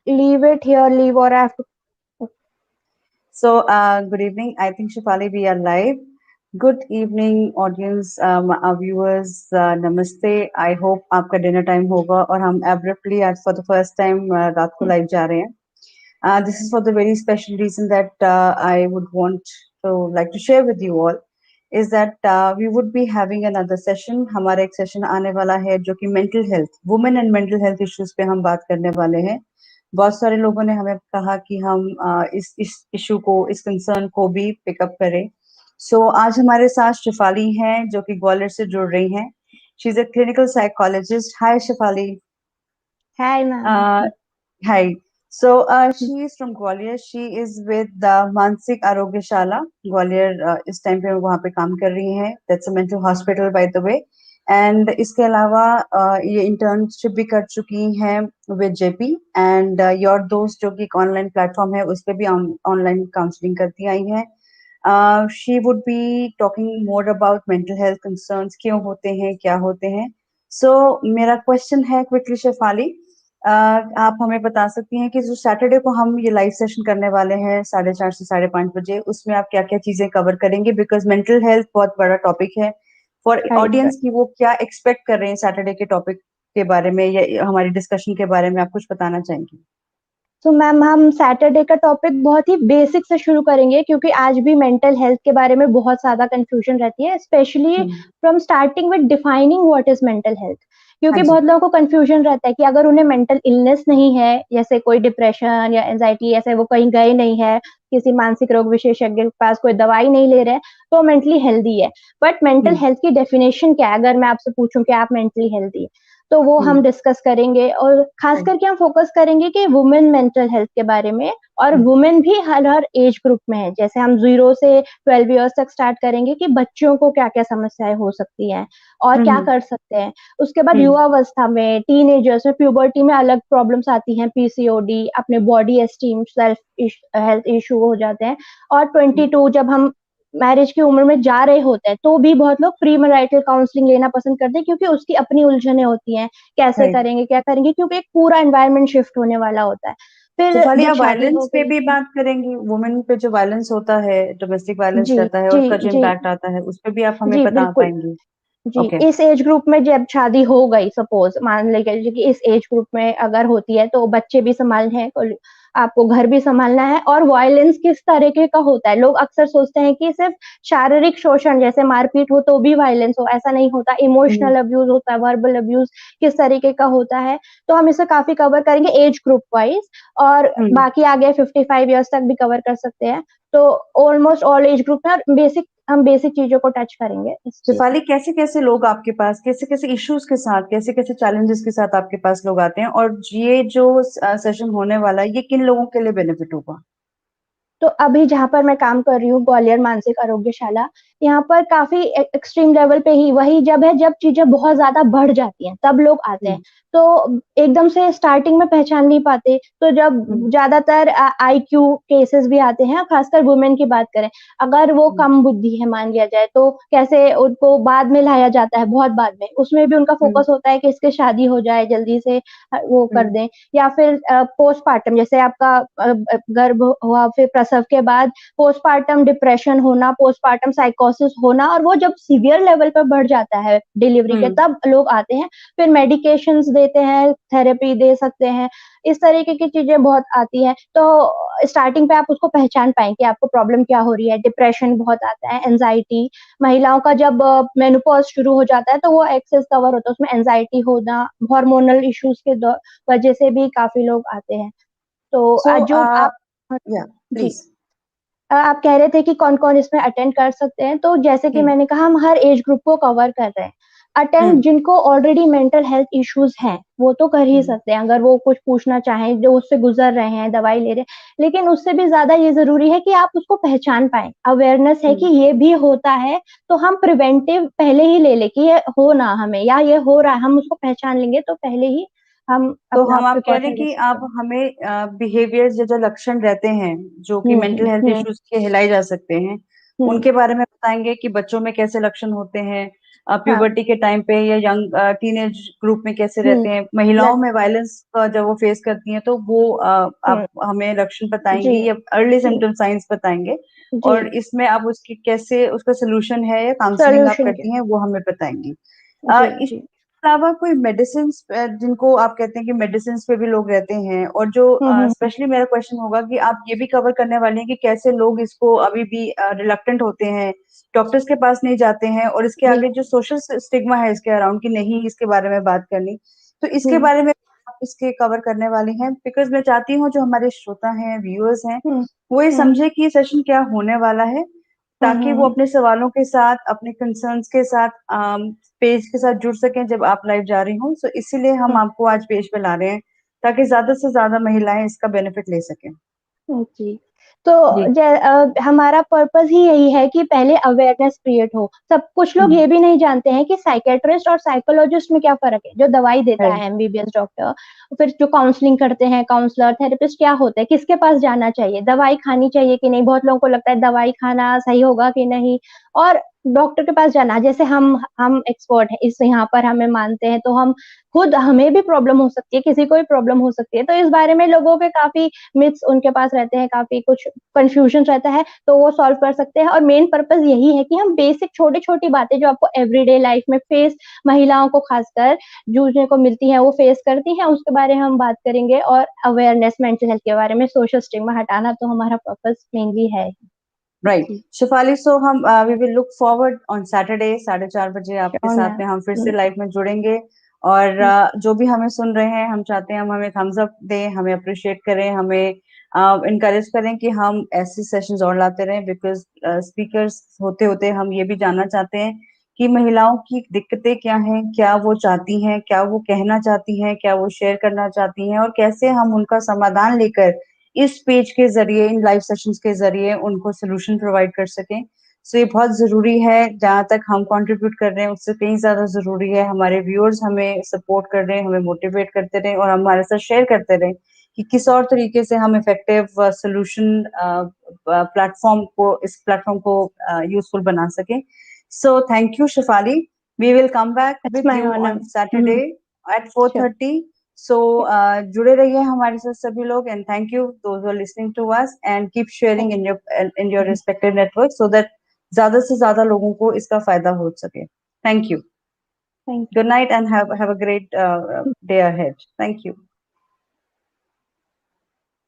leave it here, leave, or I have to. So, good evening. I think Shefali, we are live. Good evening, audience, our viewers. Namaste. I hope आपका dinner time होगा और हम abruptly आज for the first time रात को live जा रहे हैं. This is for the very special reason that I would want to like to share with you all is that we would be having another session. हमारा एक session आने वाला है जो कि mental health, women and mental health issues पे हम बात करने वाले हैं. बहुत सारे लोगों ने हमें कहा कि हम इस इशू को, इस कंसर्न को भी पिकअप करें. सो आज हमारे साथ शिफाली हैं जो कि ग्वालियर से जुड़ रही हैं. She is a clinical psychologist. Hi Shifali. Hi, ma'am. Hi. So she is from Gwalior. She is with the मानसिक आरोग्यशाला ग्वालियर. इस टाइम पे वहाँ पे काम कर रही हैं. That's a mental hospital by the way. And इसके अलावा ये इंटर्नशिप भी कर चुकी हैं विद जेपी. एंड योर दोस्त जो कि एक ऑनलाइन प्लेटफॉर्म है उस पर भी ऑनलाइन काउंसलिंग करती आई हैं. She would be talking more about mental health concerns, क्यों होते हैं, क्या होते हैं. सो मेरा क्वेश्चन है क्विकली शेफाली, आप हमें बता सकती हैं कि जो सैटरडे को हम ये लाइव सेशन करने वाले हैं 4:30 से 5:30 बजे, उसमें आप क्या क्या चीजें कवर करेंगे, बिकॉज मेंटल हेल्थ बहुत बड़ा टॉपिक है फॉर Right, right. ऑडियंस की. वो क्या एक्सपेक्ट कर रहे हैं सैटरडे के टॉपिक के बारे में या हमारी डिस्कशन के बारे में, आप कुछ बताना चाहेंगे? तो मैम हम सैटरडे का टॉपिक बहुत ही बेसिक से शुरू करेंगे क्योंकि आज भी मेंटल हेल्थ के बारे में बहुत ज्यादा कंफ्यूजन रहती है, specially from starting with defining what is mental health. क्योंकि बहुत लोगों को कंफ्यूजन रहता है कि अगर उन्हें मेंटल इलनेस नहीं है, जैसे कोई डिप्रेशन या एंजाइटी, ऐसे वो कहीं गए नहीं है, किसी मानसिक रोग विशेषज्ञ के पास कोई दवाई नहीं ले रहे, तो मेंटली हेल्दी है. बट मेंटल हेल्थ की डेफिनेशन क्या है, अगर मैं आपसे पूछूं कि आप मेंटली हेल्दी है, तो वो हम डिस्कस करेंगे. और खास करके हम फोकस करेंगे कि वुमेन मेंटल हेल्थ के बारे में. और वुमेन भी हर हर एज ग्रुप में है, जैसे हम 0 से 12 इयर्स तक स्टार्ट करेंगे कि बच्चों को क्या क्या समस्याएं हो सकती हैं और क्या कर सकते हैं. उसके बाद युवावस्था में, टीनेजर्स में, प्यूबर्टी में अलग प्रॉब्लम्स आती हैं, पीसीओडी, अपने body esteem, self health issue हो जाते हैं. और 22 जब हम मैरिज की उम्र में जा रहे होते हैं तो भी बहुत लोग प्री मैरिटल काउंसलिंग लेना पसंद करते हैं क्योंकि उसकी अपनी उलझने होती हैं, कैसे करेंगे, क्या करेंगे, क्योंकि एक पूरा एनवायरनमेंट शिफ्ट होने वाला होता है. फिर जब शादी हो वायलेंस पे गई. भी बात करेंगी, वुमेन पे जो वायलेंस होता है, डोमेस्टिक वायलेंस जी रहता है और जी उसका जो जी इम्पैक्ट आता है उस पे भी आप हमें जी बता बिल्कुल. पाएंगी? जी, ओके. इस एज ग्रुप में जब शादी हो गई, सपोज मान लीजिए कि इस एज ग्रुप में अगर होती है, तो बच्चे भी संभालने हैं, तो आपको घर भी संभालना है. और वायलेंस किस तरीके का होता है, लोग अक्सर सोचते हैं कि सिर्फ शारीरिक शोषण जैसे मारपीट हो तो भी वायलेंस हो, ऐसा नहीं होता. इमोशनल अब्यूज होता है, वर्बल अब्यूज किस तरीके का होता है, तो हम इसे काफी कवर करेंगे एज ग्रुप वाइज. और बाकी आगे 55 ईयर्स तक भी कवर कर सकते हैं. तो ऑलमोस्ट ऑल एज ग्रुप में हम बेसिक चीजों को टच करेंगे इस चीज. शेफाली, कैसे कैसे लोग आपके पास, कैसे कैसे इश्यूज के साथ, कैसे कैसे चैलेंजेस के साथ आपके पास लोग आते हैं, और ये जो सेशन होने वाला है ये किन लोगों के लिए बेनिफिट होगा? तो अभी जहाँ पर मैं काम कर रही हूँ, ग्वालियर मानसिक आरोग्यशाला, यहाँ पर काफी एक्सट्रीम लेवल पे ही वही जब है जब चीजें बहुत ज्यादा बढ़ जाती हैं तब लोग आते हैं. तो एकदम से स्टार्टिंग में पहचान नहीं पाते, तो जब ज्यादातर आईक्यू केसेस भी आते हैं, खासकर वुमेन की बात करें, अगर वो कम बुद्धि है मान लिया जाए, तो कैसे उनको बाद में लाया जाता है, बहुत बाद में, उसमें भी उनका फोकस होता है कि इसके शादी हो जाए जल्दी से, वो कर दें. या फिर पोस्टमार्टम, जैसे आपका गर्भ हुआ, फिर प्रसव के बाद पोस्टमार्टम डिप्रेशन होना, पोस्टमार्टम साइकोसिस होना, और वो जब सीवियर लेवल पर बढ़ जाता है डिलीवरी के, तब लोग आते हैं. फिर मेडिकेशंस देते हैं, थेरेपी दे सकते हैं, इस तरीके की चीजें बहुत आती हैं. तो स्टार्टिंग पे आप उसको पहचान पाएंगे कि आपको प्रॉब्लम क्या हो रही है. डिप्रेशन बहुत आता है, एंजाइटी, महिलाओं का जब मेनोपॉज शुरू हो जाता है तो वो एक्सेस कवर होता है, उसमें एंजाइटी होना, हार्मोनल इश्यूज के वजह से भी काफी लोग आते हैं. तो जो आप या जी, प्लीज. आप कह रहे थे कि कौन कौन इसमें अटेंड कर सकते हैं, तो जैसे कि मैंने कहा, हम हर एज ग्रुप को कवर कर रहे हैं. अटेंड जिनको ऑलरेडी मेंटल हेल्थ इश्यूज हैं वो तो कर ही सकते हैं, अगर वो कुछ पूछना चाहें, जो उससे गुजर रहे हैं, दवाई ले रहे हैं. लेकिन उससे भी ज्यादा ये जरूरी है कि आप उसको पहचान पाएं, अवेयरनेस है कि ये भी होता है, तो हम प्रिवेंटिव पहले ही ले ले कि ये हो ना हमें, या ये हो रहा है, हम उसको पहचान लेंगे तो पहले ही हम तो अपना हम, आप कह रहे प्रिकॉशन हैं ले कि सकते आप हैं. हमें बिहेवियर जो लक्षण रहते हैं जो कि मेंटल हेल्थ हम्म. इश्यूज के हिलाए जा सकते हैं, हम्म. उनके बारे में बताएंगे कि बच्चों में कैसे लक्षण होते हैं, प्यूबर्टी के टाइम पे या यंग टीनेज ग्रुप में कैसे रहते हैं, महिलाओं में वायलेंस का जब वो फेस करती हैं तो वो आप हमें लक्षण बताएंगी या अर्ली सिम्टम साइंस बताएंगे, और इसमें आप उसकी कैसे उसका सोल्यूशन है या काउंसलिंग आप करती हैं वो हमें बताएंगी। इसके अलावा कोई मेडिसिन जिनको आप कहते हैं कि मेडिसिन पे भी लोग रहते हैं, और जो स्पेशली मेरा क्वेश्चन होगा कि आप ये भी कवर करने वाले हैं कि कैसे लोग इसको अभी भी रिलक्टेंट होते हैं, डॉक्टर्स के पास नहीं जाते हैं, और इसके आगे जो सोशल स्टिग्मा है इसके अराउंड कि नहीं इसके बारे में बात करनी, तो इसके बारे में आप इसके कवर करने वाली हैं, बिकॉज मैं चाहती हूँ जो हमारे श्रोता हैं, व्यूअर्स हैं, वो ये समझे कि ये सेशन क्या होने वाला है, ताकि वो अपने सवालों के साथ, अपने कंसर्न्स के साथ पेज के साथ जुड़ सकें जब आप लाइव जा रही हो। सो इसीलिए हम आपको आज पेज पे ला रहे हैं ताकि ज्यादा से ज्यादा महिलाएं इसका बेनिफिट ले सकें। जी, तो हमारा पर्पस ही यही है कि पहले अवेयरनेस क्रिएट हो। सब कुछ लोग ये भी नहीं जानते हैं कि साइकेट्रिस्ट और साइकोलॉजिस्ट में क्या फर्क है। जो दवाई देता है एमबीबीएस डॉक्टर, फिर जो काउंसलिंग करते हैं काउंसलर, थेरेपिस्ट, क्या होता है, किसके पास जाना चाहिए, दवाई खानी चाहिए कि नहीं। बहुत लोगों को लगता है दवाई खाना सही होगा कि नहीं, और डॉक्टर के पास जाना। जैसे हम एक्सपर्ट हैं इस यहाँ पर, हमें मानते हैं, तो हम खुद, हमें भी प्रॉब्लम हो सकती है, किसी को भी प्रॉब्लम हो सकती है। तो इस बारे में लोगों के काफी मिथ्स उनके पास रहते हैं, काफी कुछ कंफ्यूजन रहता है, तो वो सॉल्व कर सकते हैं। और मेन पर्पस यही है कि हम बेसिक छोटी छोटी बातें जो आपको एवरीडे लाइफ में फेस, महिलाओं को खासकर जूझने को मिलती हैं, वो फेस करती हैं, उसके बारे में हम बात करेंगे। और अवेयरनेस मेंटल हेल्थ के बारे में, सोशल स्टिग्मा हटाना तो हमारा पर्पस मेनली है। राइट शिफाली, सो हम we will look forward on Saturday 4:30 बजे आपके साथ में हम फिर से लाइव में जुड़ेंगे। और जो भी हमें सुन रहे हैं, हम चाहते हैं हम हमें थम्स अप दें, हमें अप्रिशिएट करें, हमें इनकरेज करें कि हम ऐसे सेशंस और लाते रहें, बिकॉज स्पीकर्स होते होते हम ये भी जानना चाहते हैं कि महिलाओं की दिक्कतें क्या हैं, क्या वो चाहती हैं, क्या वो कहना चाहती हैं, क्या वो शेयर करना चाहती हैं, और कैसे हम उनका समाधान लेकर इस पेज के जरिए, इन लाइव सेशंस के जरिए उनको सोल्यूशन प्रोवाइड कर सकें। सो ये बहुत जरूरी है, जहां तक हम कंट्रीब्यूट कर रहे हैं उससे कहीं ज्यादा जरूरी है हमारे व्यूअर्स हमें सपोर्ट कर रहे हैं, हमें मोटिवेट करते रहे और हमारे साथ शेयर करते रहे कि किस और तरीके से हम इफेक्टिव सोल्यूशन प्लेटफॉर्म को, इस प्लेटफॉर्म को यूजफुल बना सकें। So thank you Shifali, we will come back with you on Saturday at 4:30। So जुड़े रहिए हमारे साथ सभी लोग, and thank you those who are listening to us, and keep sharing in your respective network so that ज्यादा से ज्यादा लोगों को इसका फायदा हो सके। Thank you, good night and have a great day ahead. Thank you.